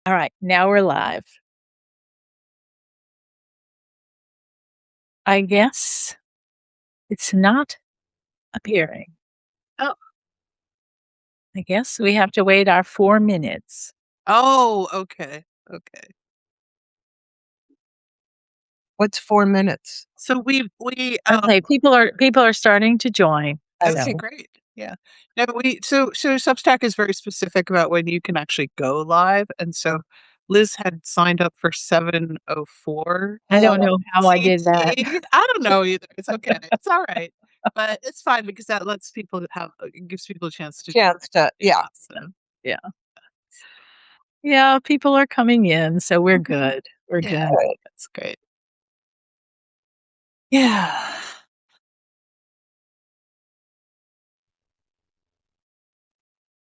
All right, now we're live. I guess it's not appearing. Oh. I guess we have to wait our 4 minutes. Oh, okay. Okay. What's 4 minutes? So we Okay, people are starting to join. okay, So, great. Yeah. No, so Substack is very specific about when you can actually go live. And so Liz had signed up for 7:04. I don't know how I did that. CT. I don't know either. It's okay. It's all right. But it's fine because that lets people it gives people a chance to Chance to, yeah. so. Yeah. Yeah, people are coming in, so we're good. We're Yeah, good. that's great. Yeah.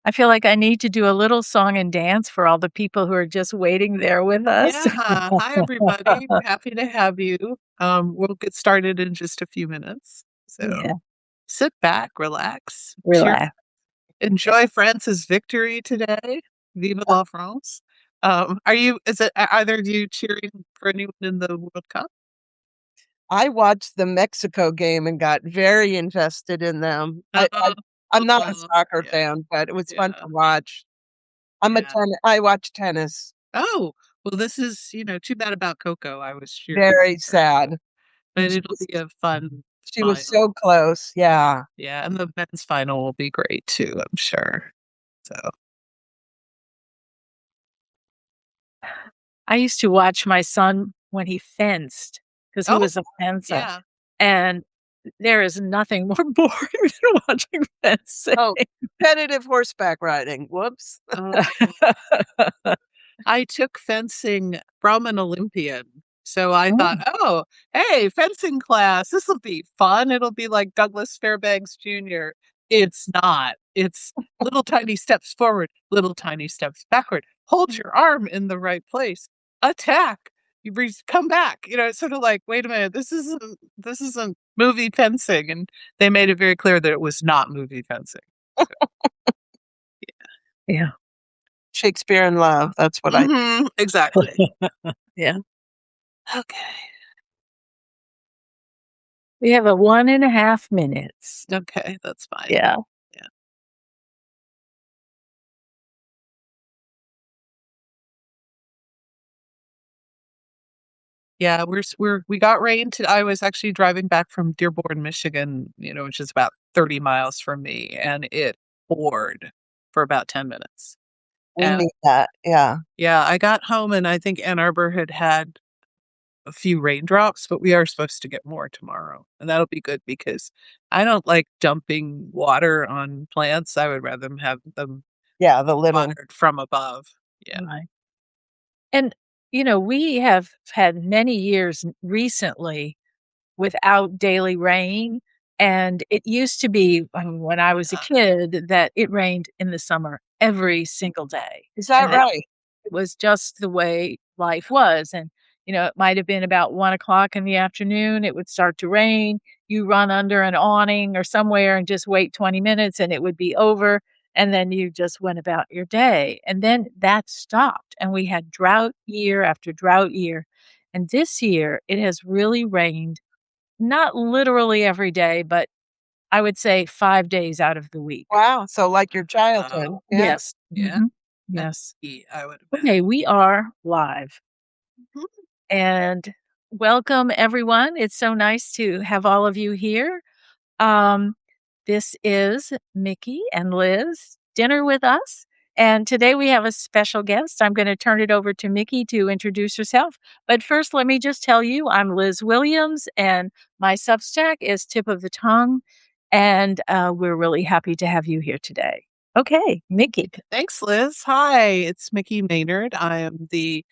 I feel like I need to do a little song and dance for all the people who are just waiting there with us. Yeah. Hi, everybody. We're happy to have you. We'll get started in just a few minutes. So Yeah, sit back, relax, relax. enjoy France's victory today. Vive la France. Is it either of you cheering for anyone in the World Cup? I watched the Mexico game and got very invested in them. I'm not a soccer Yeah. fan, but it was fun Yeah. to watch. Yeah. I watch tennis. Oh, well, this is, too bad about Coco. I was cheering Very for her, sad. but it'll be a fun She was final. so close, yeah. Yeah, and the men's final will be great too, I'm sure. So, I used to watch my son when he fenced because he oh, was a fencer, yeah. and there is nothing more boring than watching fencing. Oh, competitive horseback riding. Whoops. I took fencing from an Olympian. So I Oh. thought, oh, hey, fencing class, this will be fun. It'll be like Douglas Fairbanks Jr. It's not. It's little tiny steps forward, little tiny steps backward. Hold your arm in the right place. Attack. Come back. It's sort of like, wait a minute, this isn't movie fencing. And they made it very clear that it was not movie fencing. Yeah. Shakespeare in Love, that's what I exactly. Yeah. Okay. We have a 1.5 minutes. Okay, that's fine. Yeah. Yeah. Yeah, we got rain I was actually driving back from Dearborn, Michigan, which is about 30 miles from me, and it poured for about 10 minutes. we And need that, yeah. yeah, I got home and I think Ann Arbor had a few raindrops, but we are supposed to get more tomorrow. And that'll be good because I don't like dumping water on plants. I would rather have them Yeah, the little watered from above. Yeah. Right. And, we have had many years recently without daily rain. And it used to be, when I was a kid, that it rained in the summer every single day. Is that And right? it was just the way life was. And, it might have been about 1 o'clock in the afternoon. It would start to rain. You run under an awning or somewhere and just wait 20 minutes and it would be over. And then you just went about your day. And then that stopped. And we had drought year after drought year. And this year it has really rained, not literally every day, but I would say 5 days out of the week. Wow, so like your childhood. Yeah. Yes. Yeah. Mhm. Yes. I would Okay, we are live. Mhm. And welcome, everyone. It's so nice to have all of you here. Um, this is Mickey and Liz, dinner with us. And today we have a special guest. I'm going to turn it over to Mickey to introduce herself. But first, let me just tell you, I'm Liz Williams, and my Substack is Tip of the Tongue. And we're really happy to have you here today. Okay, Mickey. Thanks, Liz. Hi, it's Mickey Maynard. I am the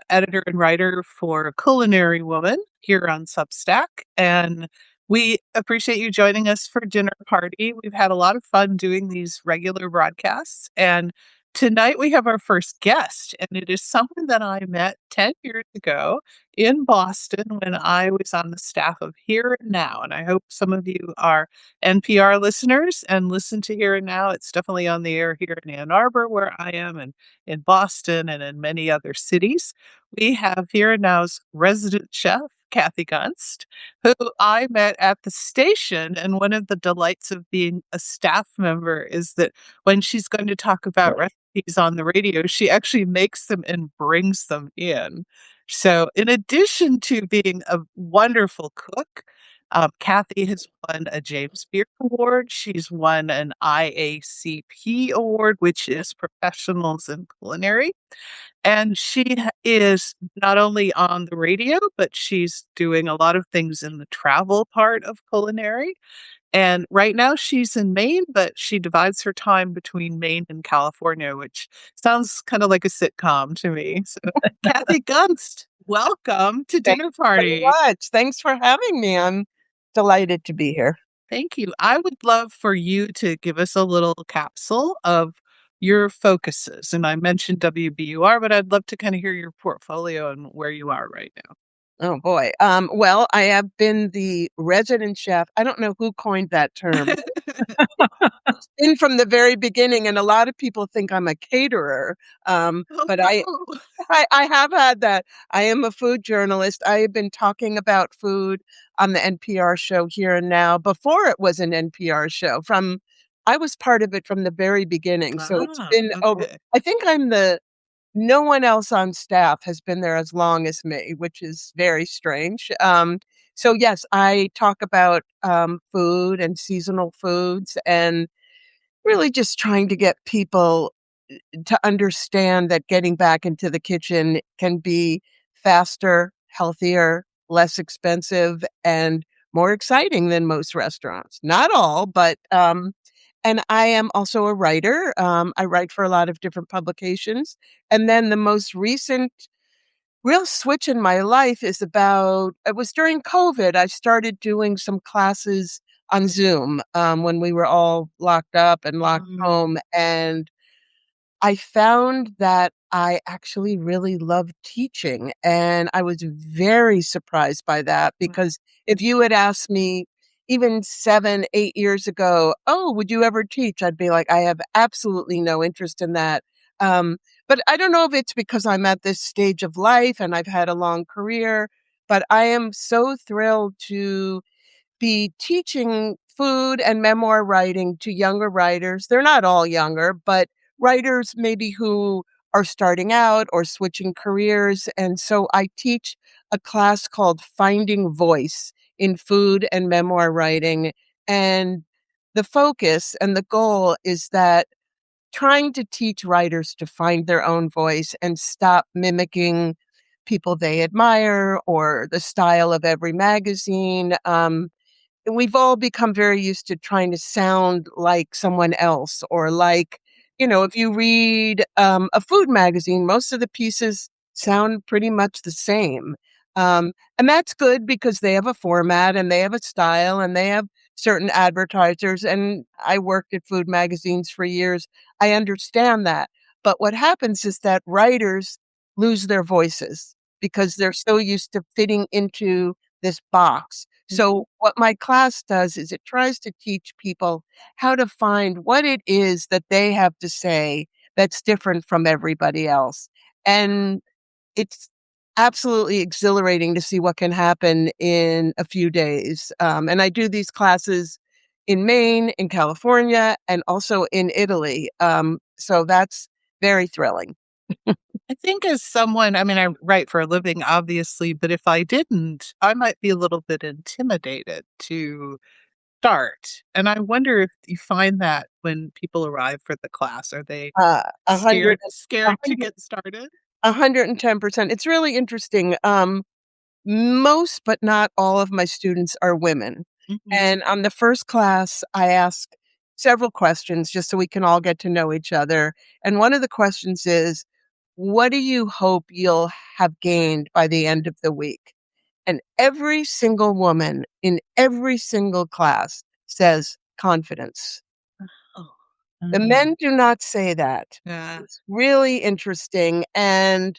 editor and writer for Culinary Woman here on Substack. And we appreciate you joining us for dinner party. We've had a lot of fun doing these regular broadcasts. And tonight we have our first guest, and it is someone that I met 10 years ago in Boston when I was on the staff of Here and Now. And I hope some of you are NPR listeners and listen to Here and Now. It's definitely on the air here in Ann Arbor, where I am, and in Boston and in many other cities. We have Here and Now's resident chef, Kathy Gunst, who I met at the station. And one of the delights of being a staff member is that when she's going to talk about recipes on the radio, she actually makes them and brings them in. So, in addition to being a wonderful cook, Kathy has won a James Beard Award. She's won an IACP award, which is Professionals in Culinary. And is not only on the radio, but she's doing a lot of things in the travel part of culinary. And right now she's in Maine, but she divides her time between Maine and California, which sounds kind of like a sitcom to me. So, Kathy Gunst, welcome to Thank Dinner you Party. so much. Thanks for having me. I'm delighted to be here. Thank you. I would love for you to give us a little capsule of your focuses. And I mentioned WBUR, but I'd love to kind of hear your portfolio and where you are right now. Oh boy. Well, I have been the resident chef. I don't know who coined that term. It's been from the very beginning, and a lot of people think I'm a caterer. But I have had that. I am a food journalist. I have been talking about food on the NPR show Here and Now before it was an NPR show. I was part of it from the very beginning. So it's been over. Okay. I think no one else on staff has been there as long as me, which is very strange. So yes, I talk about food and seasonal foods and really just trying to get people to understand that getting back into the kitchen can be faster, healthier, less expensive, and more exciting than most restaurants. Not all, but and I am also a writer. I write for a lot of different publications. And then the most recent real switch in my life it was during COVID. I started doing some classes on Zoom when we were all locked up and locked home. And I found that I actually really love teaching, and I was very surprised by that because if you had asked me even 7, 8 years ago, "Oh, would you ever teach?" I'd be like, "I have absolutely no interest in that." Um, but I don't know if it's because I'm at this stage of life and I've had a long career, but I am so thrilled to be teaching food and memoir writing to younger writers. They're not all younger, but writers maybe who are starting out or switching careers. And so I teach a class called Finding Voice in Food and Memoir Writing. And the focus and the goal is that trying to teach writers to find their own voice and stop mimicking people they admire or the style of every magazine. We've all become very used to trying to sound like someone else or like, if you read a food magazine, most of the pieces sound pretty much the same. And that's good because they have a format and they have a style and they have certain advertisers. And I worked at food magazines for years. I understand that. But what happens is that writers lose their voices because they're so used to fitting into this box. So what my class does is it tries to teach people how to find what it is that they have to say that's different from everybody else. And it's absolutely exhilarating to see what can happen in a few days. And I do these classes in Maine, in California, and also in Italy. So that's very thrilling. I think as someone, I mean, I write for a living, obviously, but if I didn't, I might be a little bit intimidated to start. And I wonder if you find that when people arrive for the class, are they A hundred, scared to get started? 110%. It's really interesting. Most, but not all of my students are women. Mhm. And on the first class, I ask several questions just so we can all get to know each other. And one of the questions is, what do you hope you'll have gained by the end of the week? And every single woman in every single class says confidence. Oh, The men do not say that. yeah. It's really interesting. And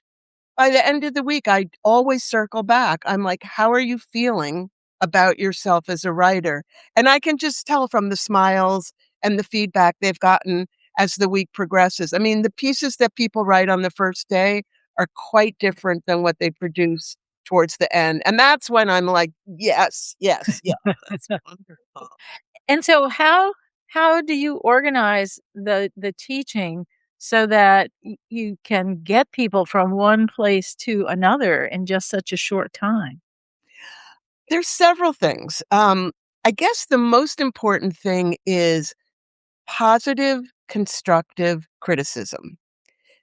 by the end of the week, I always circle back. I'm like, how are you feeling about yourself as a writer? And I can just tell from the smiles and the feedback they've gotten as the week progresses. I mean, the pieces that people write on the first day are quite different than what they produce towards the end. And that's when I'm like, yes, yes, yes. That's wonderful. And so how do you organize the teaching so that you can get people from one place to another in just such a short time? There's several things. I guess the most important thing is positive, constructive criticism.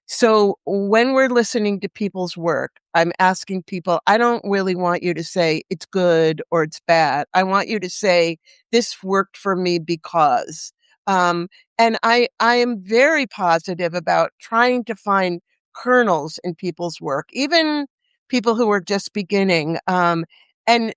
So when we're listening to people's work, I'm asking people, I don't really want you to say it's good or it's bad. I want you to say this worked for me because. Um, and I am very positive about trying to find kernels in people's work, even people who are just beginning. And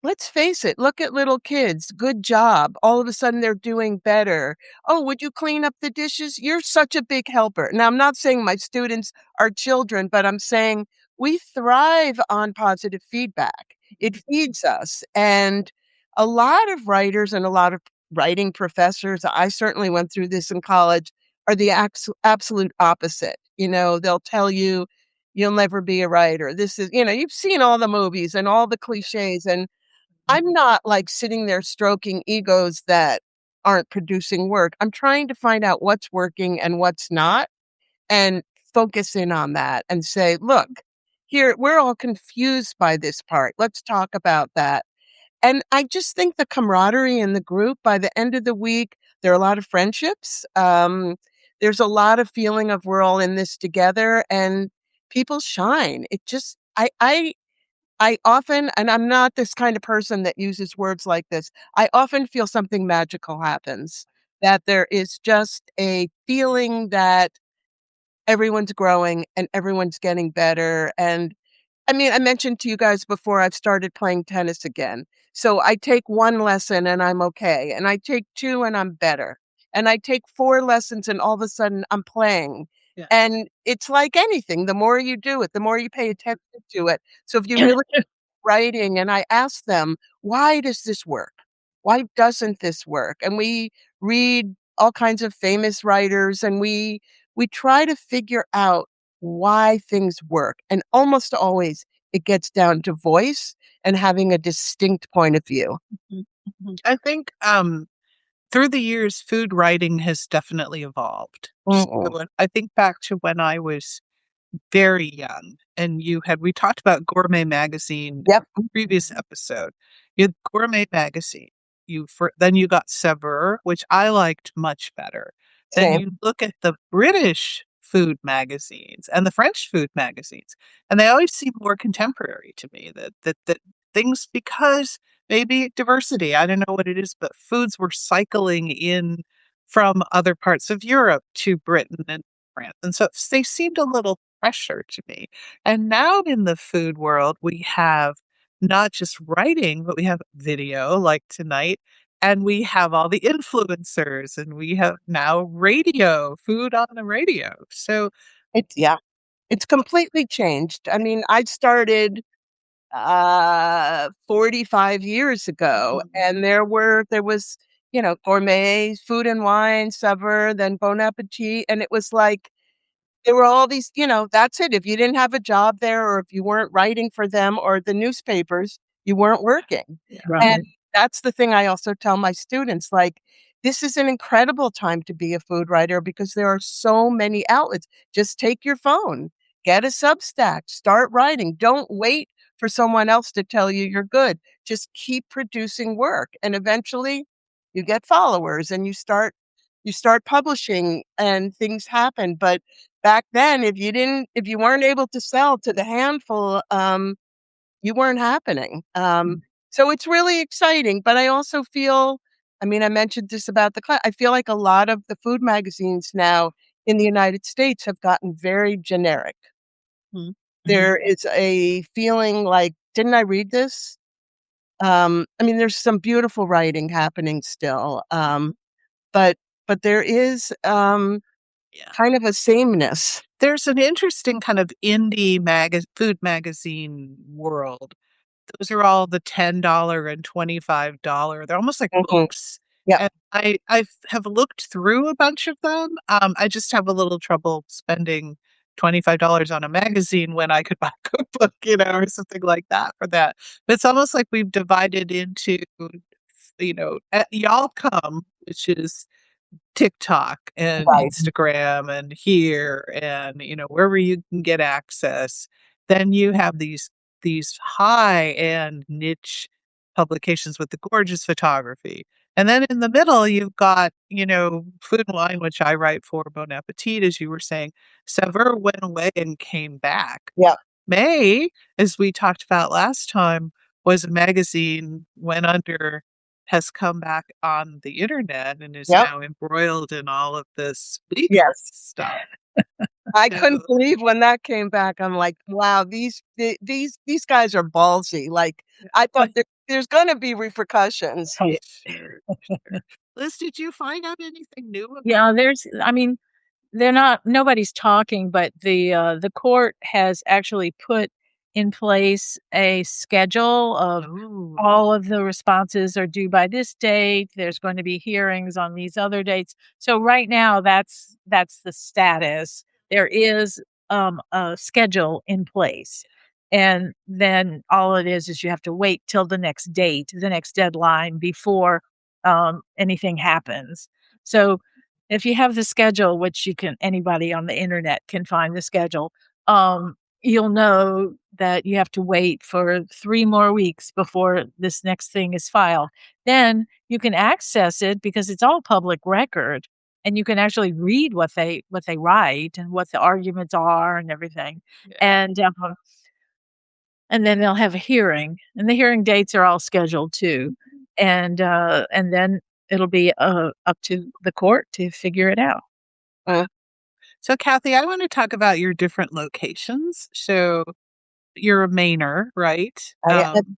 let's face it, look at little kids. Good job. All of a sudden they're doing better. Oh, would you clean up the dishes? You're such a big helper. Now, I'm not saying my students are children, but I'm saying we thrive on positive feedback. It feeds us. And a lot of writers and a lot of writing professors, I certainly went through this in college, are the absolute opposite. They'll tell you, you'll never be a writer. This is, you've seen all the movies and all the cliches. And I'm not, like, sitting there stroking egos that aren't producing work. I'm trying to find out what's working and what's not and focus in on that and say, "Look, here, we're all confused by this part. Let's talk about that." And I just think the camaraderie in the group, by the end of the week, there are a lot of friendships. There's a lot of feeling of we're all in this together, and people shine. It just I often, and I'm not this kind of person that uses words like this, I often feel something magical happens, that there is just a feeling that everyone's growing and everyone's getting better. And I mean, I mentioned to you guys before, I've started playing tennis again. So I take one lesson and I'm okay. And I take two and I'm better. And I take four lessons and all of a sudden I'm playing. Yeah. And it's like anything. The more you do it, the more you pay attention to it. So if you really writing and I ask them, "Why does this work? Why doesn't this work?" And we read all kinds of famous writers and we try to figure out why things work. And almost always it gets down to voice and having a distinct point of view. Mhm, mhm. I think, through the years, food writing has definitely evolved. So, Mm-mm. I think back to when I was very young, and we talked about Gourmet Magazine Yep. in a previous episode. You had Gourmet Magazine. Then you got Saveur, which I liked much better. Then Same. you look at the British food magazines and the French food magazines, and they always seem more contemporary to me. That things, because maybe diversity, I don't know what it is, but foods were cycling in from other parts of Europe to Britain and France, and so they seemed a little pressure to me. And now in the food world, we have not just writing, but we have video like tonight, and we have all the influencers, and we have now radio, food on the radio. So, Yeah, it's completely changed. I mean, I started 45 years ago, mhm, and there was, Gourmet, Food and Wine, Saveur, then Bon Appetit, and it was like there were all these, that's it. If you didn't have a job there or if you weren't writing for them or the newspapers, you weren't working. yeah. And Right. that's the thing I also tell my students, like, this is an incredible time to be a food writer because there are so many outlets. Just take your phone, get a Substack, start writing. Don't wait for someone else to tell you you're good. Just keep producing work and eventually you get followers and you start publishing and things happen. But back then, if you weren't able to sell to the handful, you weren't happening. So it's really exciting, but I also feel, I mean, I mentioned this about the class. I feel like a lot of the food magazines now in the United States have gotten very generic. Mhm, mhm. There is a feeling like, didn't I read this? I mean, there's some beautiful writing happening still. But there is, Yeah. kind of a sameness. There's an interesting kind of indie food magazine world. Those are all the $10 and $25. They're almost like Mhm. books. Yep. And I have looked through a bunch of them. I just have a little trouble spending $25 on a magazine when I could buy a cookbook, or something like that for that. But it's almost like we've divided into, Y'all Come, which is TikTok and Right. Instagram and here and, wherever you can get access. Then you have these high-end niche publications with the gorgeous photography. And then in the middle, you've got, Food and Wine, which I write for, Bon Appetit, as you were saying. Saveur went away and came back. Yep. May, as we talked about last time, was a magazine, went under, has come back on the internet and is Yep. now embroiled in all of this vegan Yes. stuff. I So, couldn't believe when that came back. I'm like, wow, these guys are ballsy. Like, I thought there's gonna be repercussions here. sure, sure. Liz, did you find out anything new about Yeah, I mean, nobody's talking, but the court has actually put in place a schedule of Oh, all of the responses are due by this date. There's going to be hearings on these other dates. So right now, that's the status. There is a schedule in place, and then all it is you have to wait till the next date, the next deadline before anything happens. So if you have the schedule, which anybody on the internet can find the schedule, you'll know that you have to wait for 3 more weeks before this next thing is filed. Then you can access it because it's all public record, and you can actually read what they write and what the arguments are and everything. yeah. And then they'll have a hearing, and the hearing dates are all scheduled too. And then it'll be, up to the court to figure it out. Uh, So, Kathy, I want to talk about your different locations. So, you're a Mainer, right?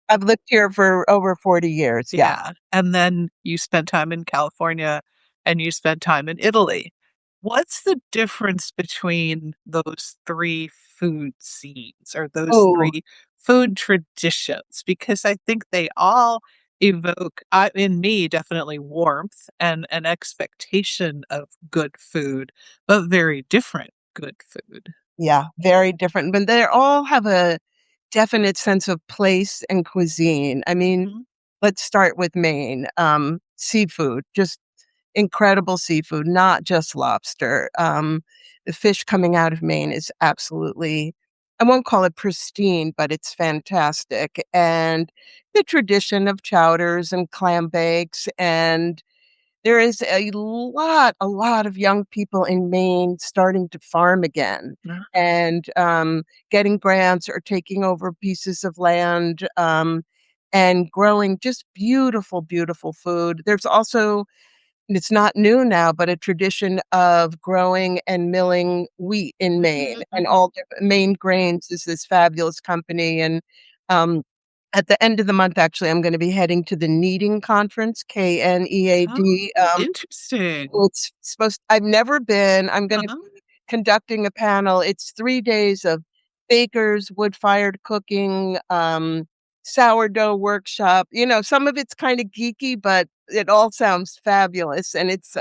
I've lived here for over 40 years. Yeah. Yeah. And then you spent time in California and you spent time in Italy. What's the difference between those three food scenes or those Oh, three food traditions? Because I think they all evoke, in me, definitely warmth and an expectation of good food, but very different good food. yeah, very different. But they all have a definite sense of place and cuisine. I mean, Mhm. let's start with Maine. Seafood, just incredible seafood, not just lobster. The fish coming out of Maine is absolutely, I won't call it pristine, but it's fantastic. And the tradition of chowders and clam bakes. And there is a lot of young people in Maine starting to farm again Yeah. and getting grants or taking over pieces of land and growing just beautiful, beautiful food. There's also, it's not new now, but a tradition of growing and milling wheat in Maine, Mhm, and mhm. all different. Maine Grains is this fabulous company, and um, at the end of the month, actually, I'm going to be heading to the Kneading Conference, Oh, KNEAD. interesting. It's supposed. I've never been. I'm going to Uh-huh. be conducting a panel. It's 3 days of bakers, wood-fired cooking, sourdough workshop. Some of it's kind of geeky, but it all sounds fabulous, and it's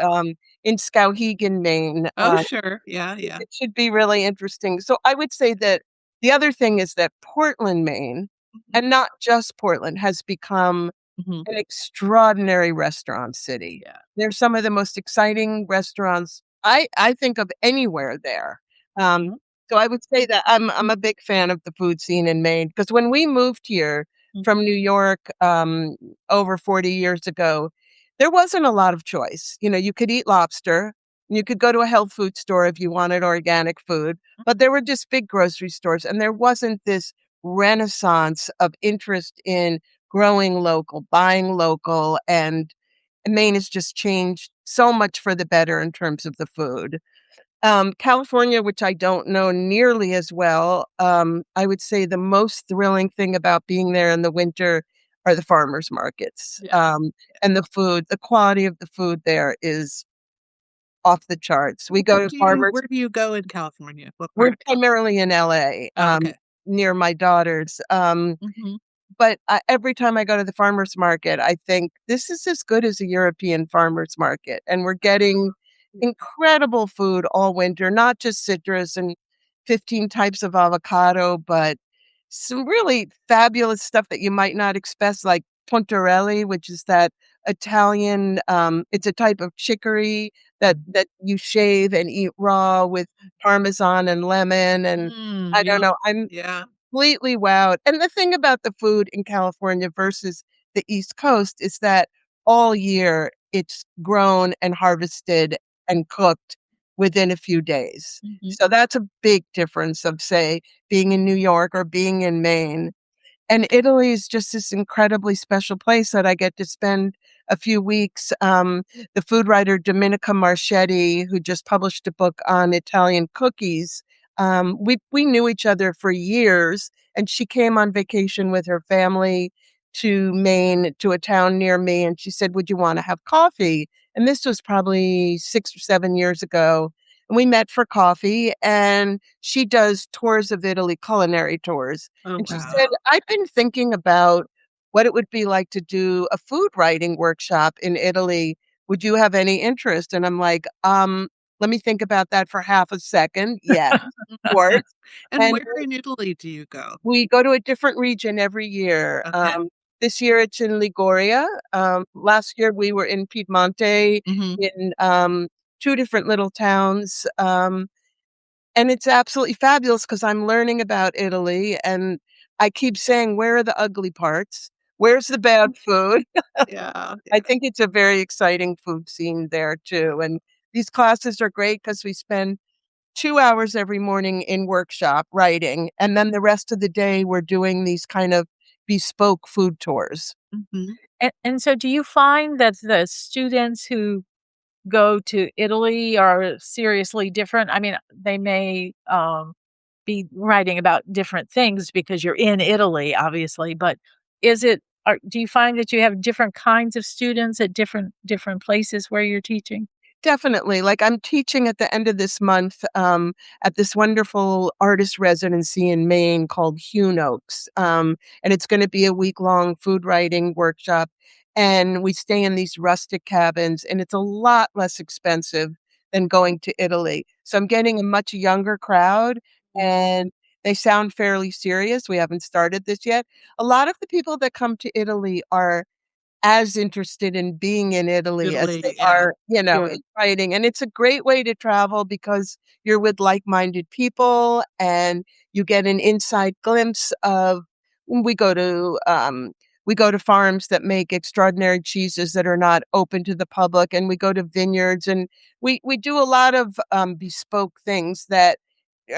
in Skowhegan, Maine. Oh, sure. Yeah, yeah. It should be really interesting. So I would say that the other thing is that Portland, Maine, Mhm, and not just Portland, has become mhm. an extraordinary restaurant city. Yeah. There's some of the most exciting restaurants I think of anywhere there. Um, Mhm, so I would say that I'm a big fan of the food scene in Maine because when we moved here mhm. from New York over 40 years ago, there wasn't a lot of choice. You could eat lobster, you could go to a health food store if you wanted organic food, but there were just big grocery stores, and there wasn't this renaissance of interest in growing local, buying local, and Maine has just changed so much for the better in terms of the food. California, which I don't know nearly as well, I would say the most thrilling thing about being there in the winter are the farmers markets. Yeah. And the food, the quality of the food there is off the charts. We go to farmers. Where do you go in California? What part We're of California? primarily in LA, Oh, okay. near my daughters. Hmm. But every time I go to the farmers market, I think this is as good as a European farmers market. And we're getting incredible food all winter, not just citrus and 15 types of avocado, but some really fabulous stuff that you might not expect, like pontarelli, which is that Italian, it's a type of chicory that you shave and eat raw with parmesan and lemon. And I don't Yum. know, I'm Yeah. completely wowed. And the thing about the food in California versus the East Coast is that all year it's grown and harvested and cooked within a few days. Hmm. So that's a big difference of, say, being in New York or being in Maine. And Italy is just this incredibly special place that I get to spend a few weeks. The food writer Domenica Marchetti, who just published a book on Italian cookies, we knew each other for years, and she came on vacation with her family to Maine, to a town near me, and she said, "Would you want to have coffee?" And this was probably 6 or 7 years ago. And we met for coffee, and she does tours of Italy, culinary tours. Oh, And she wow. said, "I've been thinking about what it would be like to do a food writing workshop in Italy. Would you have any interest?" And I'm like, let me think about that for half a second. Yes, of course. And And where in Italy do you go? we go to a different region every year. Okay. This year it's in Liguria. Last year we were in Piedmonte Hmm. in two different little towns. And it's absolutely fabulous because I'm learning about Italy, and I keep saying, "Where are the ugly parts? Where's the bad food?" Yeah. I Yeah. think it's a very exciting food scene there too, and these classes are great because we spend 2 hours every morning in workshop writing, and then the rest of the day we're doing these kind of bespoke food tours. Hmm. And so do you find that the students who go to Italy are seriously different? I mean, they may, be writing about different things because you're in Italy, obviously, but is it do you find that you have different kinds of students at different places where you're teaching? Definitely. Like I'm teaching at the end of this month at this wonderful artist residency in Maine called Hune Oaks. And it's going to be a week-long food writing workshop. And we stay in these rustic cabins, and it's a lot less expensive than going to Italy. So I'm getting a much younger crowd, and they sound fairly serious. We haven't started this yet. A lot of the people that come to Italy are as interested in being in Italy as they Italy. Yeah. are, in writing. And it's a great way to travel because you're with like-minded people and you get an inside glimpse of we go to farms that make extraordinary cheeses that are not open to the public, and we go to vineyards, and we do a lot of bespoke things that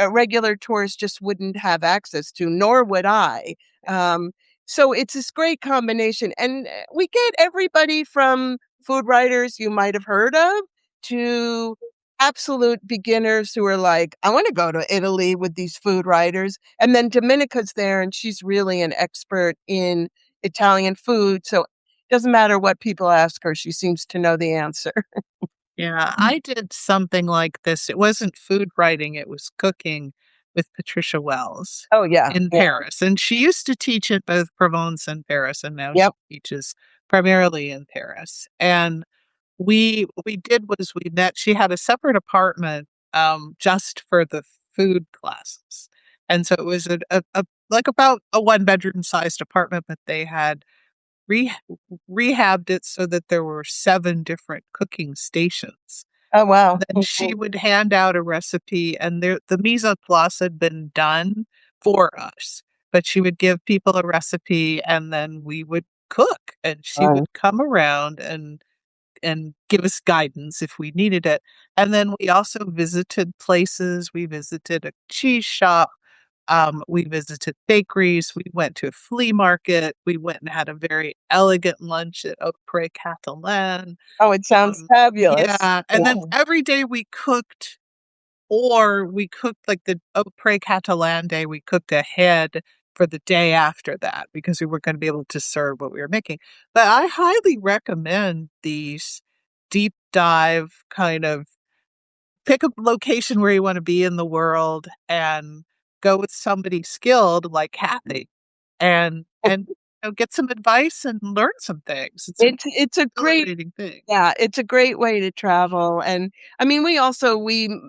regular tourists just wouldn't have access to, nor would I. Um, so it's this great combination. And we get everybody from food writers you might have heard of to absolute beginners who are like, I want to go to Italy with these food writers. And then Dominica's there, and she's really an expert in Italian food. So it doesn't matter what people ask her, she seems to know the answer. Yeah. I did something like this. It wasn't food writing, it was cooking with Patricia Wells Oh, yeah. in Yeah. Paris. And she used to teach at both Provence and Paris, and now she Yep. teaches primarily in Paris. And we did was we met she had a separate apartment, just for the food classes. And so it was a like about a one-bedroom sized apartment, but they had re rehabbed it so that there were 7 different cooking stations. Oh, wow. Then she would hand out a recipe, and the mise en place had been done for us, but she would give people a recipe, and then we would cook, and she Fun. would come around and give us guidance if we needed it. And then we also visited places. We visited a cheese shop. We visited bakeries. We went to a flea market. We went and had a very elegant lunch at Au Pré Catalan. Oh, it sounds fabulous. Yeah. And then every day we cooked, or we cooked like the Au Pré Catalan day, we cooked ahead for the day after that because we weren't going to be able to serve what we were making. But I highly recommend these deep dive kind of pick a location where you want to be in the world and go with somebody skilled like Kathy and get some advice and learn some things. It's an It's a great exhilarating thing. Yeah, it's a great way to travel, and, I mean, we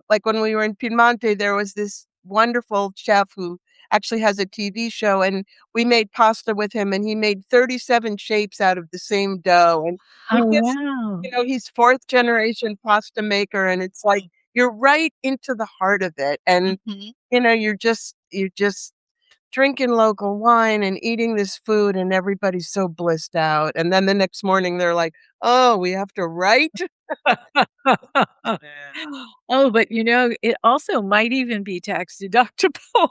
like, when we were in Piemonte, there was this wonderful chef who actually has a TV show, and we made pasta with him, and he made 37 shapes out of the same dough, and Oh, he just wow. he's 4th generation pasta maker, and it's like, you're right into the heart of it, and, Mhm. you're just drinking local wine and eating this food, and everybody's so blissed out, and then the next morning, they're like, "Oh, we have to write?" Yeah. Oh, but, it also might even be tax deductible,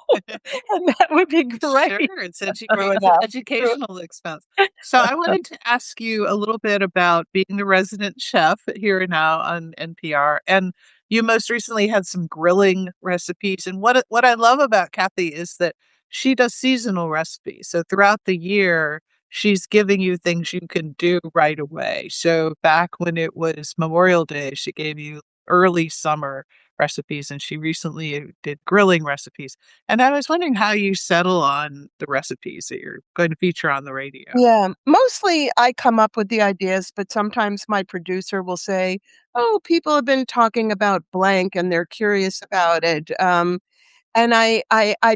and that would be Sure, great. True it's an enough. True. educational expense. So I wanted to ask you a little bit about being the resident chef here and now on NPR, and you most recently had some grilling recipes, and what I love about Kathy is that she does seasonal recipes, so throughout the year, she's giving you things you can do right away. So back when it was Memorial Day, she gave you early summer recipes, and she recently did grilling recipes. And I was wondering how you settle on the recipes that you're going to feature on the radio. Yeah, mostly I come up with the ideas, but sometimes my producer will say, "Oh, people have been talking about blank and they're curious about it." And I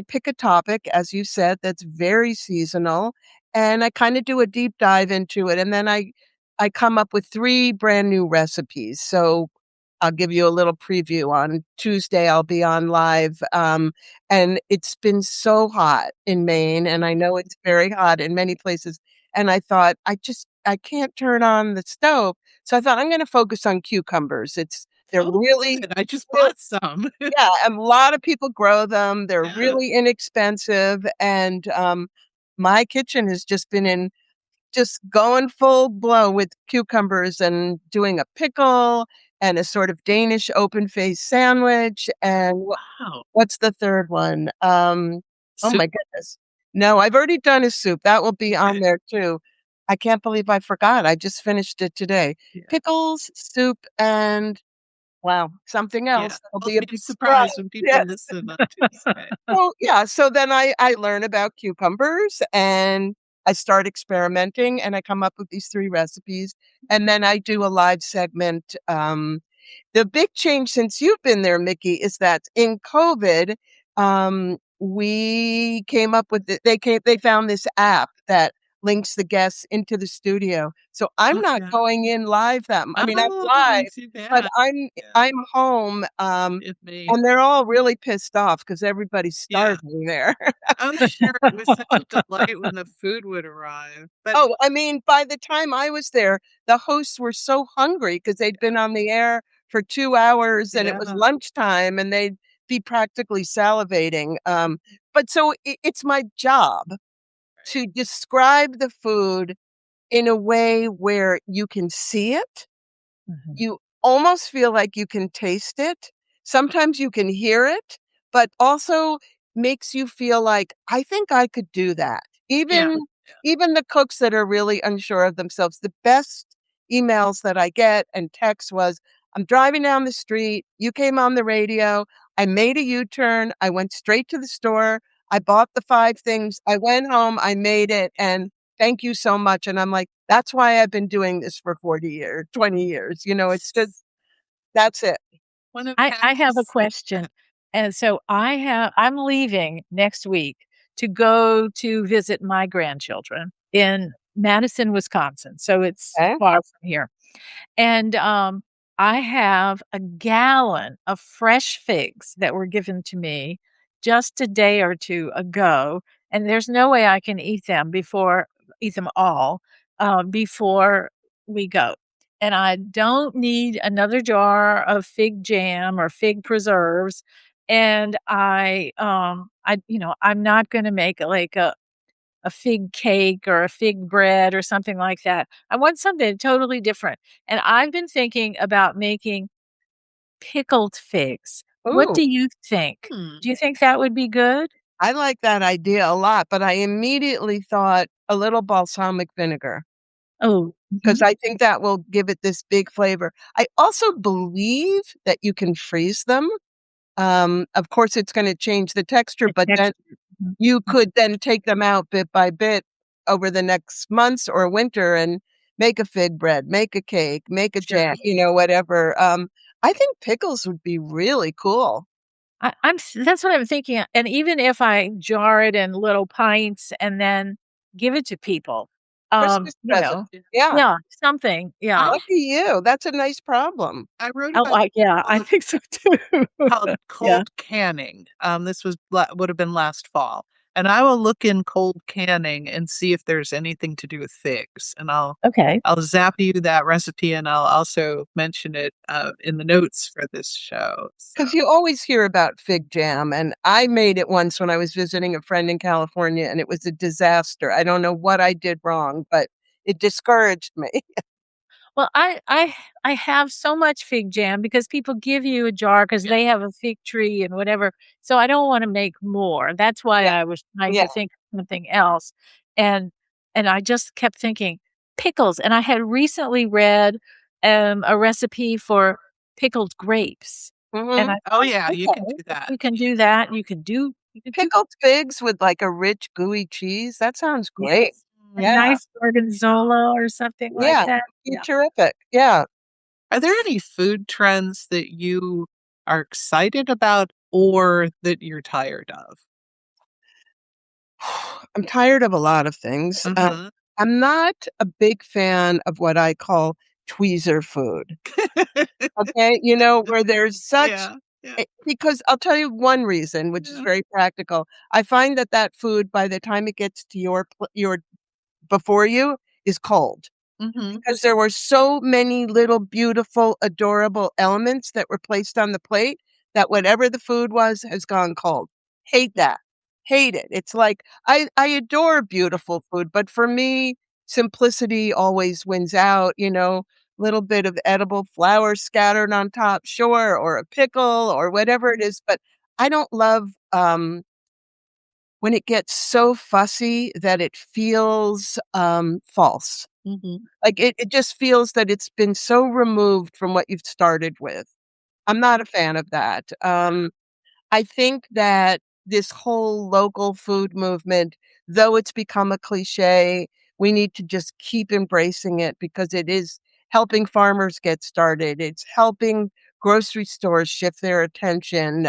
pick a topic, as you said, that's very seasonal, and I kinda do a deep dive into it, and then I come up with 3 brand new recipes. So, I'll give you a little preview. On Tuesday, I'll be on live, and it's been so hot in Maine, and I know it's very hot in many places, and I thought, I can't turn on the stove, so I thought, "I'm gonna focus on cucumbers." They're Oh, really good. I just real bought some. Yeah, and a lot of people grow them, they're Yeah. really inexpensive, and, my kitchen has just been just going full blow with cucumbers and doing a pickle and a sort of Danish open-faced sandwich, and Wow. what's the 3rd one? Oh Soup. my goodness. No, I've already done a soup, that will be on Okay. there too. I can't believe I forgot, I just finished it today. Yeah. Pickles, soup, and, wow, something Yeah. else that'll I'll be a be big surprise. surprised when people Yes. listen on Tuesday. Well, yeah, so then I learn about cucumbers, and I start experimenting, and I come up with these 3 recipes, and then I do a live segment. The big change since you've been there, Mickey, is that in COVID, we came up with they found this app that links the guests into the studio. So I'm Oh, not yeah. going in live I mean, I'm Oh, live, too but bad. Yeah. I'm home, It may. and they're all really pissed off because everybody's Yeah. starving there. I'm sure it was such a delight when the food would arrive. But Oh, I mean, by the time I was there, the hosts were so hungry because 'cause they'd been on the air for 2 hours and it was yeah. lunchtime and they'd be practically salivating, but so it's my job to describe the food in a way where you can see it, Mhm. you almost feel like you can taste it. Sometimes you can hear it, but also makes you feel like, "I think I could do that." Yeah. Even the cooks that are really unsure of themselves, the best emails that I get and text was, "I'm driving down the street, you came on the radio, I made a U-turn, I went straight to the store, I bought the 5 things, I went home, I made it, and thank you so much." And I'm like, "That's why I've been doing this for 40 years, 20 years." It's just that's it. One of I have a Kathy's question. And so I'm leaving next week to go to visit my grandchildren in Madison, Wisconsin. So it's Okay. far from here. And I have a gallon of fresh figs that were given to me just a day or two ago. And there's no way I can eat them all before we go. And I don't need another jar of fig jam or fig preserves. And I'm not going to make like a fig cake or a fig bread or something like that. I want something totally different. And I've been thinking about making pickled figs. What Ooh, do you think? Hmm. Do you think that would be good? I like that idea a lot, but I immediately thought a little balsamic vinegar. Oh, because I think that will give it this big flavor. I also believe that you can freeze them. Of course, it's going to change the texture, the but then texture. Mhm. you could then take them out bit by bit over the next months or winter and make a fig bread, make a cake, make a Sure. jam, whatever. I think pickles would be really cool. That's what I'm thinking, and even if I jar it in little pints and then give it to people, Christmas you present. know, Yeah. yeah, something, yeah. I Lucky you. That's a nice problem. I wrote Oh, about yeah, I think so too. called Yeah, cold canning. This was would have been last fall, and I will look in cold canning and see if there's anything to do with figs, and okay. I'll zap you that recipe, and I'll also mention it in the notes for this show. So, Because you always hear about fig jam, and I made it once when I was visiting a friend in California, and it was a disaster. I don't know what I did wrong, but it discouraged me. Well, I have so much fig jam because people give you a jar because yeah, they have a fig tree and whatever, so I don't wanna make more. That's why Yeah, I was trying yeah. to think of something else, and I just kept thinking, pickles, and I had recently read, a recipe for pickled grapes, and Mhm. I oh thought, yeah, you can "Okay, do if that. you can do that, you could do." Pickled figs with, like, a rich, gooey cheese, that sounds great. Yes, a Yeah, nice gorgonzola or something like yeah, that. be Yeah. terrific. Yeah. Are there any food trends that you are excited about or that you're tired of? I'm tired of a lot of things. Mhm. I'm not a big fan of what I call tweezer food, okay? Where there's such Yeah, yeah, because I'll tell you one reason, which is yeah. very practical. I find that food, by the time it gets to your before you, is cold. Mhm. Because there were so many little beautiful, adorable elements that were placed on the plate that whatever the food was has gone cold. Hate that. Hate it. It's like I adore beautiful food, but for me, simplicity always wins out, little bit of edible flour scattered on top, sure, or a pickle or whatever it is, but I don't love when it gets so fussy that it feels false. Mhm. Like, it just feels that it's been so removed from what you've started with. I'm not a fan of that. I think that this whole local food movement, though it's become a cliche, we need to just keep embracing it because it is helping farmers get started. It's helping grocery stores shift their attention.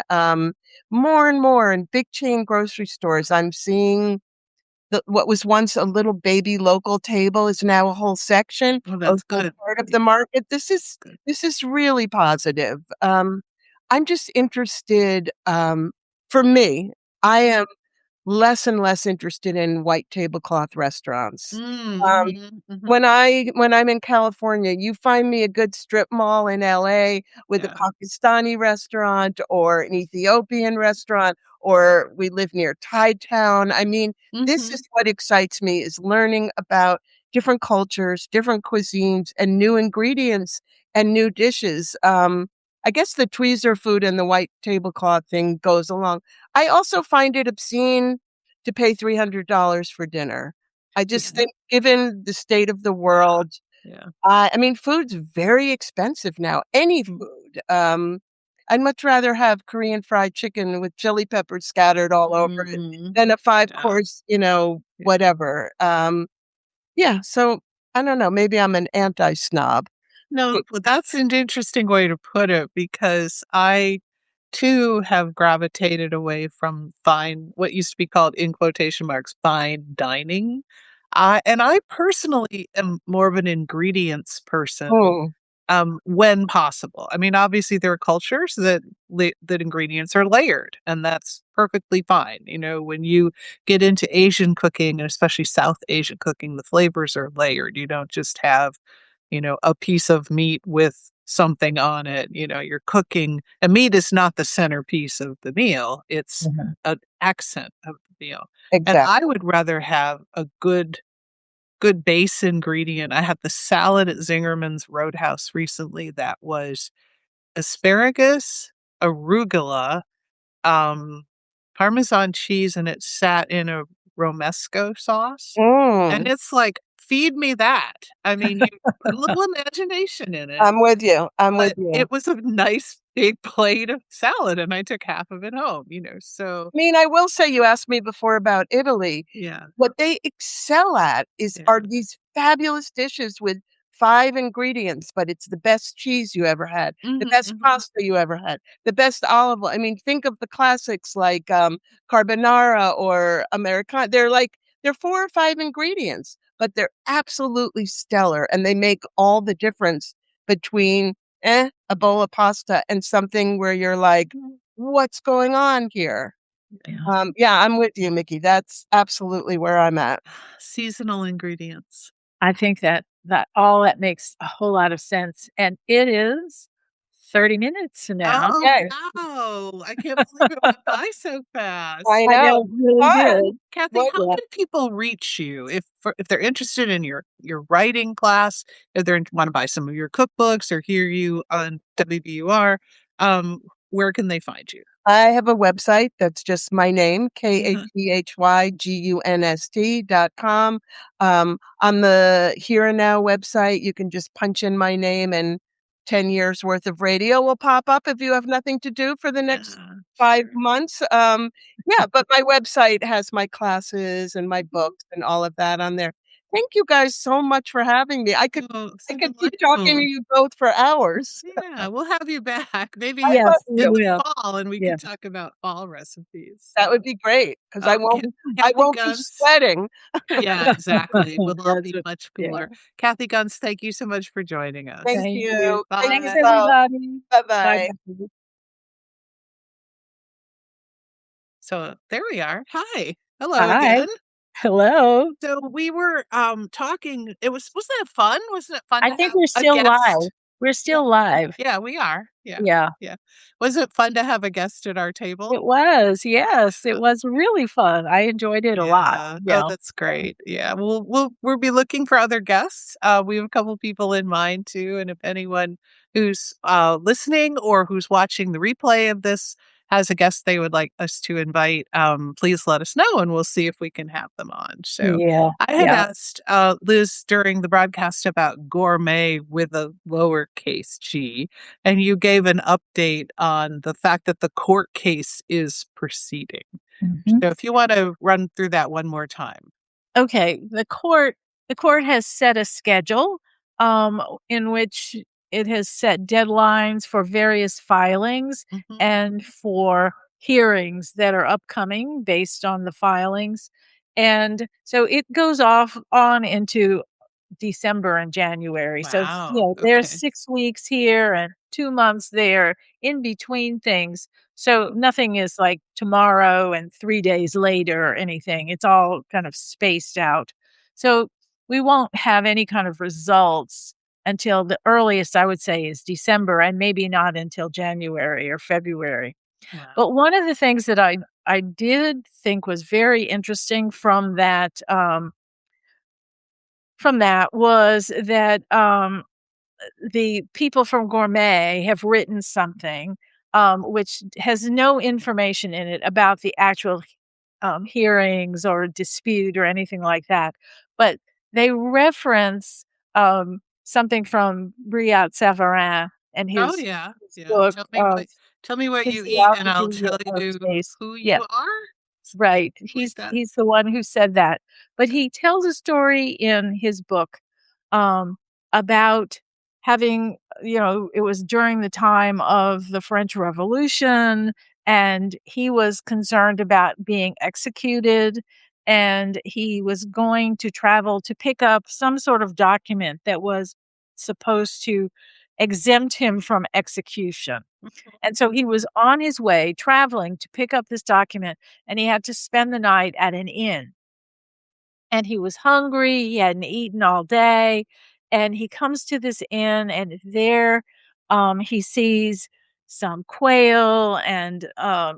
More and more in big chain grocery stores, I'm seeing what was once a little baby local table is now a whole section Oh, or a that's whole good. part of Yeah, the market. This is good. this is really positive. I'm just interested, for me, I am less and less interested in white tablecloth restaurants. Mm, Um, mhm, mhm. when I'm in California, you find me a good strip mall in LA with a Yeah. Pakistani restaurant or an Ethiopian restaurant, or we live near Thai Town. I mean, this is Mhm. what excites me is learning about different cultures, different cuisines, and new ingredients and new dishes. I guess the tweezer food and the white tablecloth thing goes along. I also find it obscene to pay $300 for dinner. I just Yeah, think given the state of the world, yeah. I mean, food's very expensive now, any Mm, food. I'd much rather have Korean fried chicken with chili peppers scattered all over it mm, than a yeah, five-course, yeah. whatever. Yeah, so I don't know, maybe I'm an anti-snob. No, well, that's an interesting way to put it because I too have gravitated away from fine what used to be called, in quotation marks, "fine dining." I personally am more of an ingredients person, Mm, when possible. I mean, obviously, there are cultures that ingredients are layered, and that's perfectly fine. When you get into Asian cooking, and especially South Asian cooking, the flavors are layered. You don't just have, a piece of meat with something on it. You're cooking, and meat is not the centerpiece of the meal. It's Mhm. an accent of the meal. And I exactly. would rather have a good base ingredient. I had the salad at Zingerman's Roadhouse recently that was asparagus, arugula, um, Parmesan cheese, and it sat in a romesco sauce. And Mm, it's like feed me that. I mean, you put a little imagination in it. I'm with you. I'm with But you. it was a nice big plate of salad, and I took half of it home, so I mean, I will say you asked me before about Italy. yeah, What they excel at are yeah. these fabulous dishes with 5 ingredients, but it's the best cheese you ever had, the Mhm, best mhm. pasta you ever had, the best olive oil. I mean, think of the classics like, carbonara or americana. They're 4 or 5 ingredients, but they're absolutely stellar, and they make all the difference between, a bowl of pasta and something where you're like, "What's going on here?" Yeah. Yeah, I'm with you, Mickey. That's absolutely where I'm at. Seasonal ingredients. I think that all that makes a whole lot of sense, and it is 30 minutes now. Oh, Okay. wow. I can't believe it went by so fast. I I know. know, it really Fun. did. Kathy, What how Yeah. can people reach you if they're interested in your writing class, if they wanna buy some of your cookbooks or hear you on WBUR, um, where can they find you? I have a website that's just my name, Mhm. KATHYGUNST.com. On the Here and Now website, you can just punch in my name and 10 years worth of radio will pop up if you have nothing to do for the next Yeah, 5 sure. months. Yeah, but my website has my classes and my Mhm. books and all of that on there. Thank you guys so much for having me. Oh, I so could keep talking to delightful. you both for hours. Yeah, we'll have you back maybe I in love Yes, we in you. the will. fall, and we Yeah. can talk about fall recipes, That would so, be great because oh, I Kathy won't be Guns. sweating. Yeah, exactly. We'll all That's be it. much Yeah. cooler. Kathy Guns, thank you so much for joining Thank us. Thank you. you. Take Thanks, care Bye. well. everybody. Bye-bye. Bye-bye. So there we are. Hi. Hello Hi. again. Hello. So we were talking. Wasn't that fun? Wasn't it fun I to think have we're a still live. guest? We're Yeah. still live. Yeah, we are. Yeah. Yeah. Yeah. Was it fun to have a guest at our table? It was. Yes, it was really fun. I enjoyed it a lot. Yeah. Oh, Yeah. that's great. Yeah. We'll be looking for other guests. We have a couple people in mind too, and if anyone who's listening or who's watching the replay of this has a guest they would like us to invite, please let us know, and we'll see if we can have them on. So, Yeah. I had Yeah. asked Liz during the broadcast about gourmet with a lowercase g, and you gave an update on the fact that the court case is proceeding. Mhm. So if you wanna run through that one more time. Okay, the court has set a schedule, in which it has set deadlines for various filings Mhm. and for hearings that are upcoming based on the filings, and so it goes off on into December and January. So, Wow, there's okay. 6 weeks here and 2 months there in between things. So nothing is like tomorrow and 3 days later or anything. It's all kind of spaced out. So we won't have any kind of results until the earliest I would say is December and maybe not until January or February. Wow. But one of the things that I did think was very interesting from that was that the people from Gourmet have written something which has no information in it about the actual hearings or dispute or anything like that. But they reference something from Briat Savarin and Oh, his, yeah, his yeah. book, Tell me what you eat, and I'll Physiology tell of you Taste. who Yeah. you are? Right. Something like He's that? he's the one who said that. But he tells a story in his book um about having, it was during the time of the French Revolution and he was concerned about being executed and he was going to travel to pick up some sort of document that was supposed to exempt him from execution. Mhm. And so he was on his way traveling to pick up this document, and he had to spend the night at an inn. And he was hungry, he hadn't eaten all day, and he comes to this inn, and there, he sees some quail and,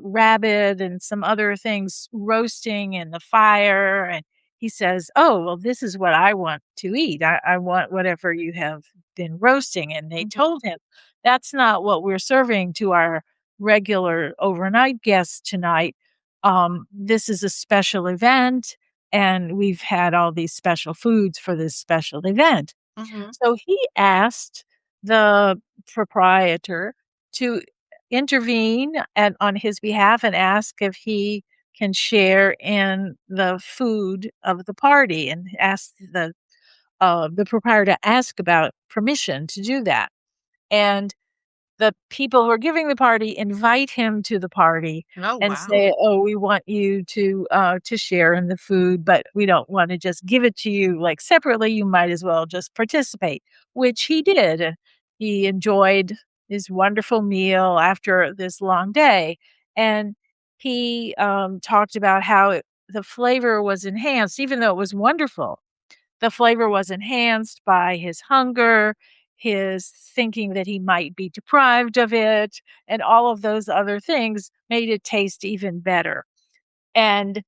rabbit and some other things roasting in the fire, and he says, "Oh, well, this is what I want to eat. I want whatever you have been roasting," and they Mhm. told him, "That's not what we're serving to our regular overnight guests tonight. This is a special event, and we've had all these special foods for this special event. Mhm. So he asked the proprietor to intervene on his behalf and ask if he can share in the food of the party, and asked the proprietor to ask about permission to do that. And the people who are giving the party invite him to the party Oh, and wow. say, "Oh, we want you to share in the food, but we don't want to just give it to you like separately. You might as well just participate," which he did. He enjoyed his wonderful meal after this long day, and he talked about how the flavor was enhanced, even though it was wonderful. The flavor was enhanced by his hunger, his thinking that he might be deprived of it, and all of those other things made it taste even better. And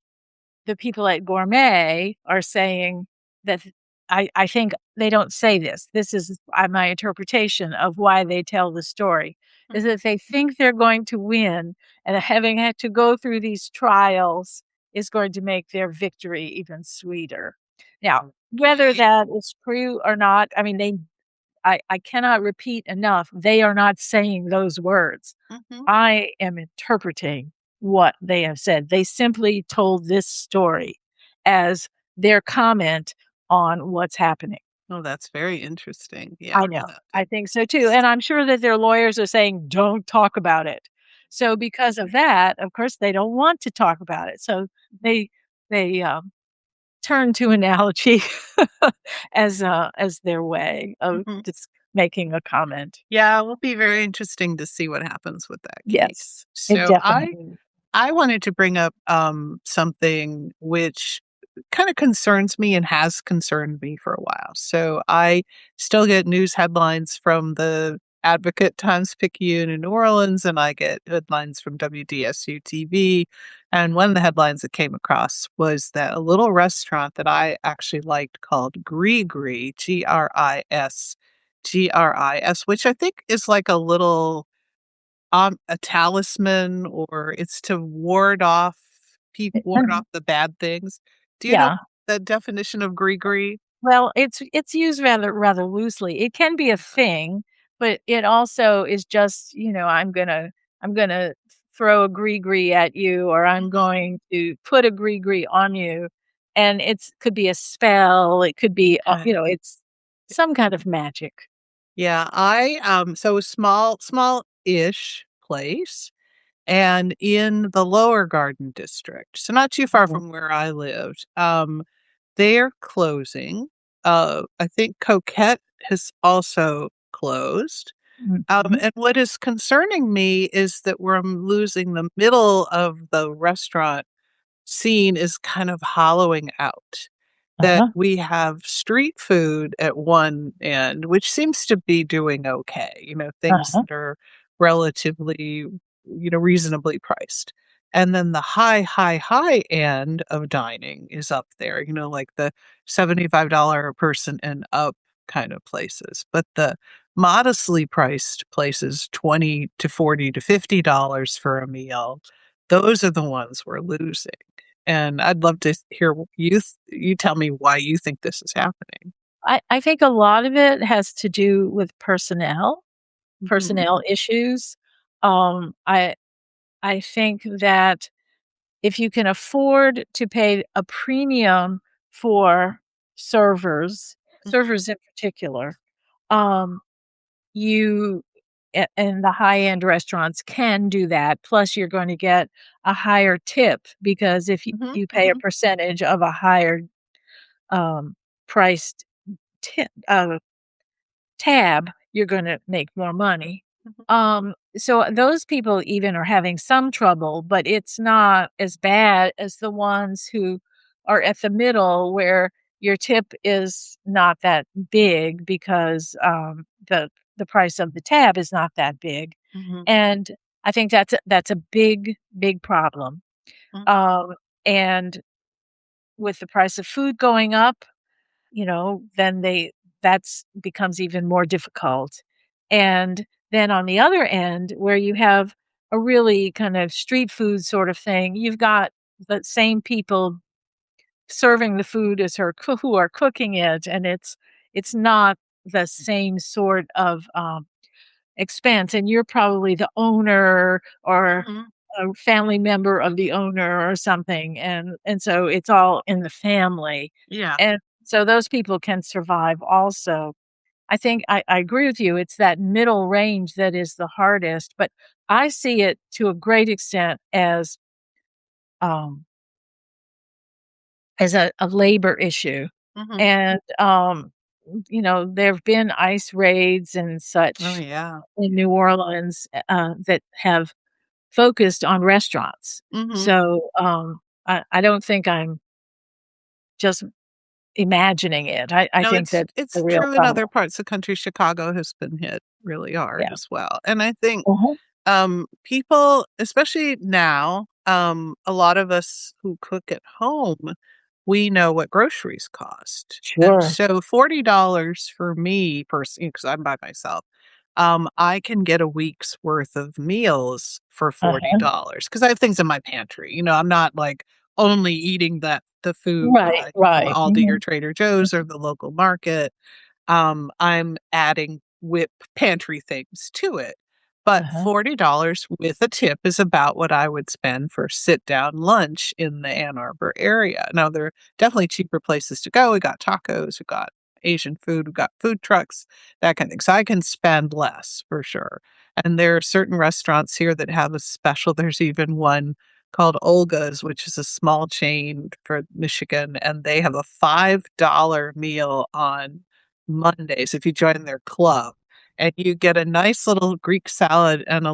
the people at Gourmet are saying that I think they don't say this. This is my interpretation of why they tell the story, is that they think they're going to win, and having had to go through these trials is going to make their victory even sweeter. Now, whether Okay. that is true or not, I mean, I cannot repeat enough, they are not saying those words. Mhm. I am interpreting what they have said. They simply told this story as their comment on what's happening. Oh, that's very interesting. Yeah. I know. I think so too. And I'm sure that their lawyers are saying, don't talk about it. So because of that, of course, they don't want to talk about it. So they they turn to analogy as their way of Mhm. just making a comment. Yeah, it will be very interesting to see what happens with that Yes, case. it So definitely. I wanted to bring up something which kind of concerns me and has concerned me for a while. So I still get news headlines from the Advocate Times Picayune in New Orleans, and I get headlines from WDSU TV. And one of the headlines that came across was that a little restaurant that I actually liked called Gris, Gris, which I think is like a little a talisman, or it's to ward off the bad things. Do you know Yeah. the definition of gree? Well, it's used rather loosely. It can be a thing, but it also is just, I'm gonna throw a gree at you, or I'm Mhm. going to put a gree on you. And it's could be a spell, it could be, Okay. it's some kind of magic. Yeah, so a small-ish place, and in the Lower Garden District, so not too far Mhm, from where I lived. They're closing. I think Coquette has also closed. mhm, And what is concerning me is that we're losing the middle of the restaurant scene is kind of hollowing out. That uh-huh, we have street food at one end, which seems to be doing okay, things uh-huh, that are relatively, reasonably priced. And then the high end of dining is up there, like the $75 a person and up kind of places. But the modestly priced places, 20 to 40 to $50 for a meal, those are the ones we're losing. And I'd love to hear you tell me why you think this is happening. I think a lot of it has to do with Mhm, personnel issues. Um, I I think that if you can afford to pay a premium for servers, mhm, servers in particular, um, you and the high-end restaurants can do that. Plus, you're going to get a higher tip, because if mhm, you pay a mhm, percentage of a higher priced tip, tab, you're gonna make more money. mhm, So those people even are having some trouble, but it's not as bad as the ones who are at the middle, where your tip is not that big because, the price of the tab is not that big. mhm, And I think that's a big problem. mhm, Um, and with the price of food going up, then that's becomes even more difficult. And then on the other end, where you have a really kind of street food sort of thing, you've got the same people serving the food as who are cooking it, and it's not the same sort of expense. And you're probably the owner or Mhm. a family member of the owner or something, and so it's all in the family, Yeah. and so those people can survive also. I think I agree with you. It's that middle range that is the hardest, but I see it to a great extent um, as a labor issue. Mhm. And, there have been ICE raids and Oh, such yeah. in New Orleans, that have focused on restaurants. Mhm. So, I don't think I'm just imagining it. I No, think that it's it's a real true in other problem. parts of the country. Chicago has been hit really hard Yeah. as well. And I think Mhm. people, especially now, a lot of us who cook at home, we know what groceries cost. And Sure. so $40 for me personally, because I'm by myself, I can get a week's worth of meals for Uh-huh. $40 because I have things in my pantry. I'm not like only eating the food that Right, I get from right. Aldi or Mhm. Trader Joe's or the local market. I'm adding whip pantry things to it. But Uh-huh. $40 with a tip is about what I would spend for sit down lunch in the Ann Arbor area. Now, there are definitely cheaper places to go. We got tacos, we got Asian food, we got food trucks, that kind of thing. So I can spend less for sure. And there are certain restaurants here that have a special. There's even one called Olga's, which is a small chain for Michigan, and they have a $5 meal on Mondays if you join their club. And you get a nice little Greek salad and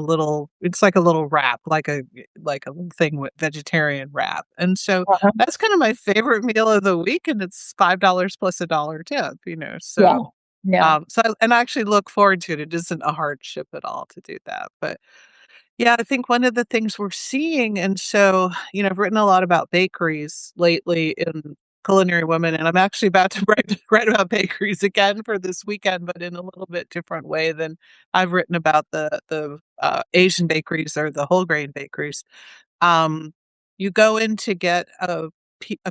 it's like a little wrap, like a little thing with vegetarian wrap. And so Uh-huh. that's kind of my favorite meal of the week, and it's $5 plus a dollar tip, Yeah. so Yeah. and I actually look forward to it. It isn't a hardship at all to do that. But yeah, I think one of the things we're seeing, and so, I've written a lot about bakeries lately in Culinary Women, and I'm actually about to write about bakeries again for this weekend, but in a little bit different way than I've written about the Asian bakeries or the whole grain bakeries. Um, you go in to get a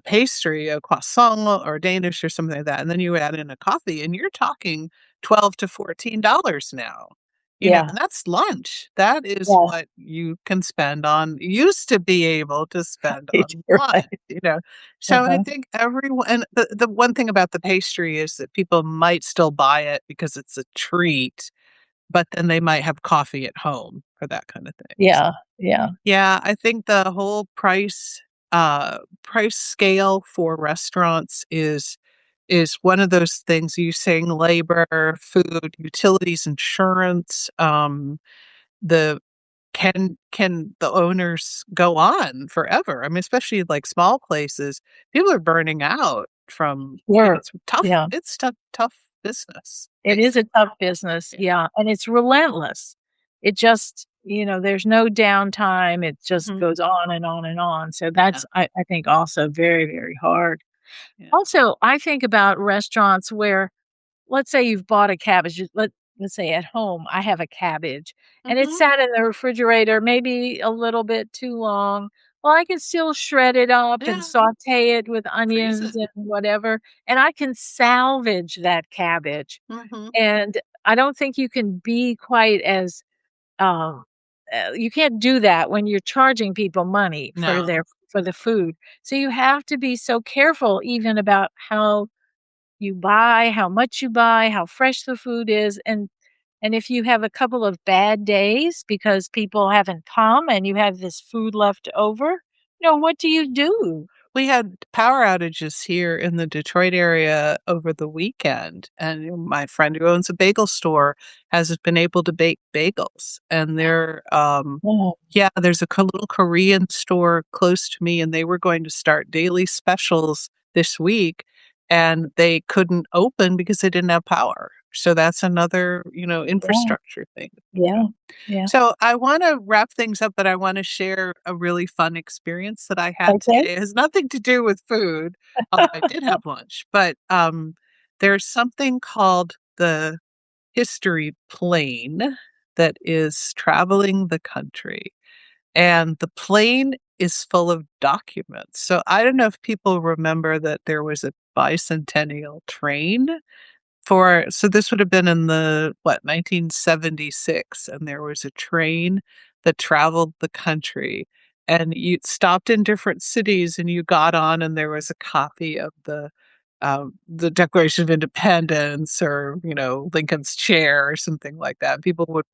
pastry, a croissant or Danish or something like that, and then you add in a coffee, and you're talking 12 to $14 now. Yeah. And that's lunch. That is Yeah. what you can spend on used to be able to spend Right, on you're lunch, right. you know? So I Uh-huh. think everyone, and the one thing about the pastry is that people might still buy it because it's a treat, but then they might have coffee at home or that kind of thing. Yeah. Yeah. Yeah, I think the whole price scale for restaurants is one of those things. You saying labor, food, utilities, insurance, the can the owners go on forever? I mean, especially like small places, people are burning out from, Sure. it's tough. Yeah. It's tough business, It is a basically. tough business, Yeah. yeah, and it's relentless. It just there's no downtime, it just Mhm. goes on and on and on, so Yeah. that's I think also very, very hard. Yeah. Also, I think about restaurants where, let's say you've bought a cabbage, let's say at home, I have a cabbage, and it Mhm. sat in the refrigerator maybe a little bit too long. Well, I can still shred it up and Yeah. saute it with Freeze onions it. and whatever, and I can salvage that cabbage. Mhm. And I don't think you can be quite as, um, you can't do that when you're charging people money No. for the food. So you have to be so careful even about how you buy, how much you buy, how fresh the food is, and if you have a couple of bad days because people haven't come and you have this food left over, what do you do? We had power outages here in the Detroit area over the weekend, and my friend who owns a bagel store has been able to bake bagels, and Oh, yeah, there's a little Korean store close to me, and they were going to start daily specials this week, and they couldn't open because they didn't have power. So that's another, yeah, infrastructure thing. yeah, yeah. So I want to wrap things up, but I want to share a really fun experience that I had Okay. today. It has nothing to do with food, although I did have lunch. But there's something called the History Plane that is traveling the country, and the plane is full of documents. So I don't know if people remember that there was a bicentennial train so this would have been in the, 1976, and there was a train that traveled the country, and you stopped in different cities, and you got on, and there was a copy of the Declaration of Independence, or, Lincoln's chair or something like that. People would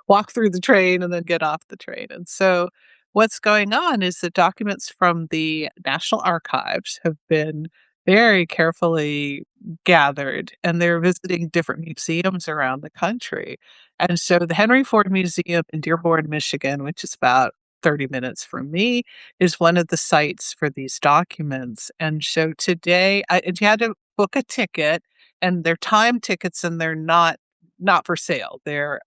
walk through the train and then get off the train. And so what's going on is that documents from the National Archives have been very carefully gathered, and they're visiting different museums around the country. And so the Henry Ford Museum in Dearborn, Michigan, which is about 30 minutes from me, is one of the sites for these documents. And so today, you had to book a ticket, and they're time tickets, and they're not for sale. They're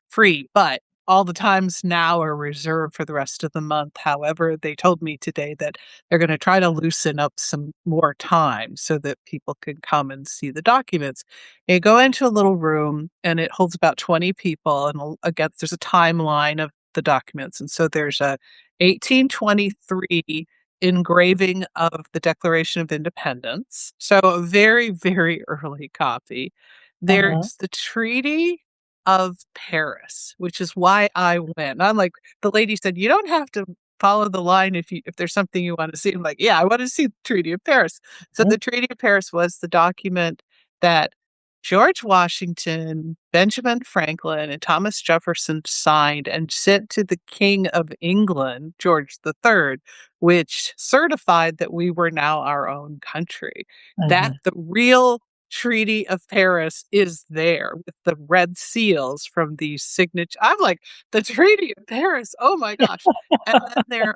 free, but all the times now are reserved for the rest of the month. However, they told me today that they're going to try to loosen up some more time so that people can come and see the documents. You go into a little room, and it holds about 20 people, and again, there's a timeline of the documents. And so there's a 1823 engraving of the Declaration of Independence. So a very, very early copy. There's the Treaty of Paris, which is why I went. And I'm like, the lady said, you don't have to follow the line if there's something you want to see. I'm like, yeah, I want to see the Treaty of Paris. So the Treaty of Paris was the document that George Washington, Benjamin Franklin, and Thomas Jefferson signed and sent to the King of England, George III, which certified that we were now our own country. That the real Treaty of Paris is there with the red seals from these signatures. I'm like, the Treaty of Paris, oh my gosh. And then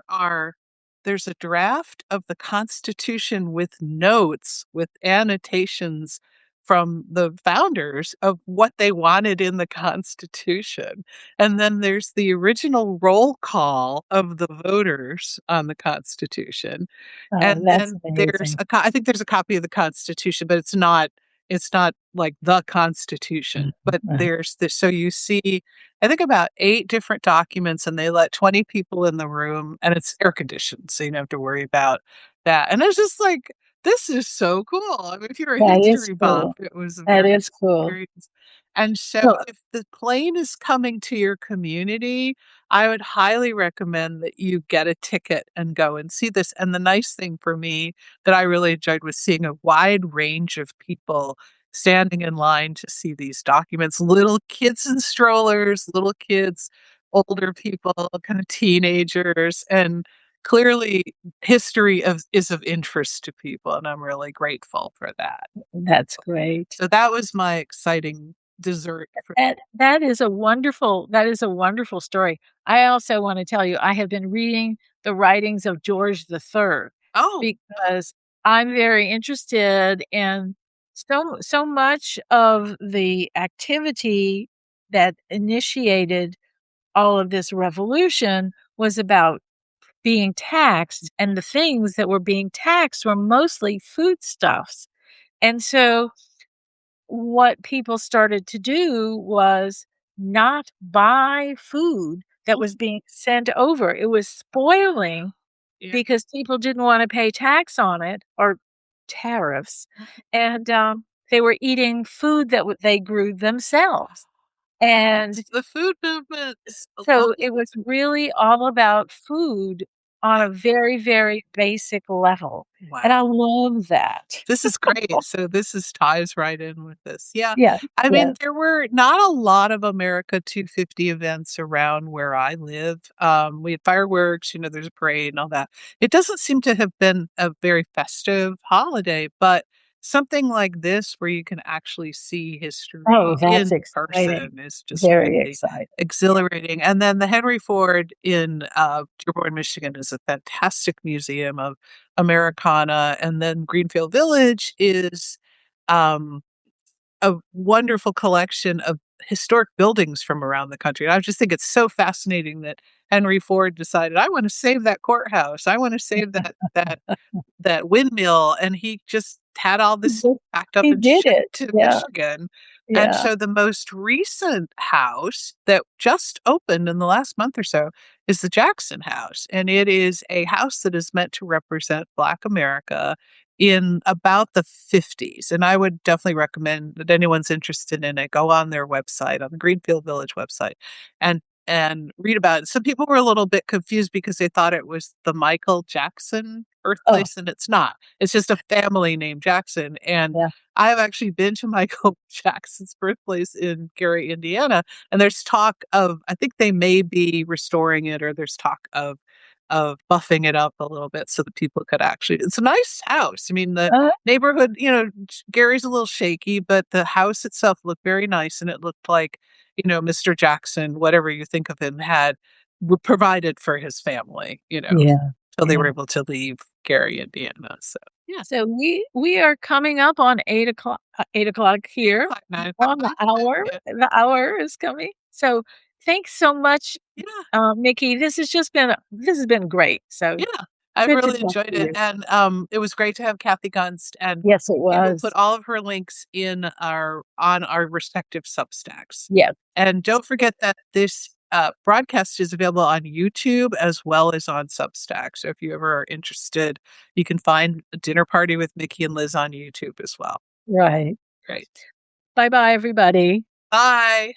there's a draft of the Constitution with notes, with annotations from the founders of what they wanted in the Constitution. And then there's the original roll call of the voters on the Constitution. And That's then amazing. I think there's a copy of the Constitution, but it's not like the Constitution. But there's this, so you see, I think about 8 different documents, and they let 20 people in the room, and it's air conditioned, so you don't have to worry about that. And it's just like, this is so cool. I mean, if you're a That is history buff, cool. it was a That very is cool. experience. And so So if the plane is coming to your community, I would highly recommend that you get a ticket and go and see this. And the nice thing for me that I really enjoyed was seeing a wide range of people standing in line to see these documents. Little kids in strollers, little kids, older people, kind of teenagers, and clearly history is of interest to people, and I'm really grateful for that. that's great. So that was my exciting dessert for That is a wonderful story. I also want to tell you, I have been reading the writings of George III Oh, because I'm very interested in so much of the activity that initiated all of this revolution was about being taxed, and the things that were being taxed were mostly foodstuffs. And so what people started to do was not buy food that was being sent over. It was spoiling yeah. because people didn't want to pay tax on it, or tariffs, and they were eating food that they grew themselves. And The food movement. so it was really all about food on a very, very basic level. And I Wow. love that. This is great. So this ties right in with this. Yeah. Yes, I yes. mean, there were not a lot of America 250 events around where I live. We had fireworks, there's a parade and all that. It doesn't seem to have been a very festive holiday, but something like this where you can actually see history Oh, that's in exciting. person is just Very really exciting. exhilarating. And then the Henry Ford in Dearborn, Michigan is a fantastic museum of Americana. And then Greenfield Village is um, a wonderful collection of historic buildings from around the country. And I just think it's so fascinating that Henry Ford decided, I want to save that courthouse. I want to save that windmill. And he just had all He this did packed up he and did shipped it. to Yeah, Michigan And Yeah. so the most recent house that just opened in the last month or so is the Jackson House. And it is a house that is meant to represent Black America in about the 50s. And I would definitely recommend that anyone's interested in it, go on their website, on the Greenfield Village website, and read about it. Some people were a little bit confused because they thought it was the Michael Jackson Oh, birthplace, and it's not. It's just a family named Jackson. And yeah. I have actually been to Michael Jackson's birthplace in Gary, Indiana, and there's talk of, I think they may be restoring it, or there's talk of buffing it up a little bit so that people could actually. It's a nice house. I mean, the Uh, neighborhood, Gary's a little shaky, but the house itself looked very nice, and it looked like, Mr. Jackson, whatever you think of him, had provided for his family, yeah. till they Yeah. were able to leave Gary, Indiana. So yeah. So we are coming up on 8 o'clock. 8 o'clock here 9 o'clock, on the 9 o'clock, hour. yeah. The hour is coming. So thanks so much, Yeah. Nikki. This has been great. So Yeah, I good to really talk enjoyed to it, you. and, it was great to have Kathy Gunst, and Yes, it we will put was. all of her links on our respective Substacks. Yes. And don't forget that this, broadcast is available on YouTube as well as on Substack, so if you ever are interested, you can find a Dinner Party with Mickey and Liz on YouTube as well. Right. Great. Bye bye, everybody. Bye.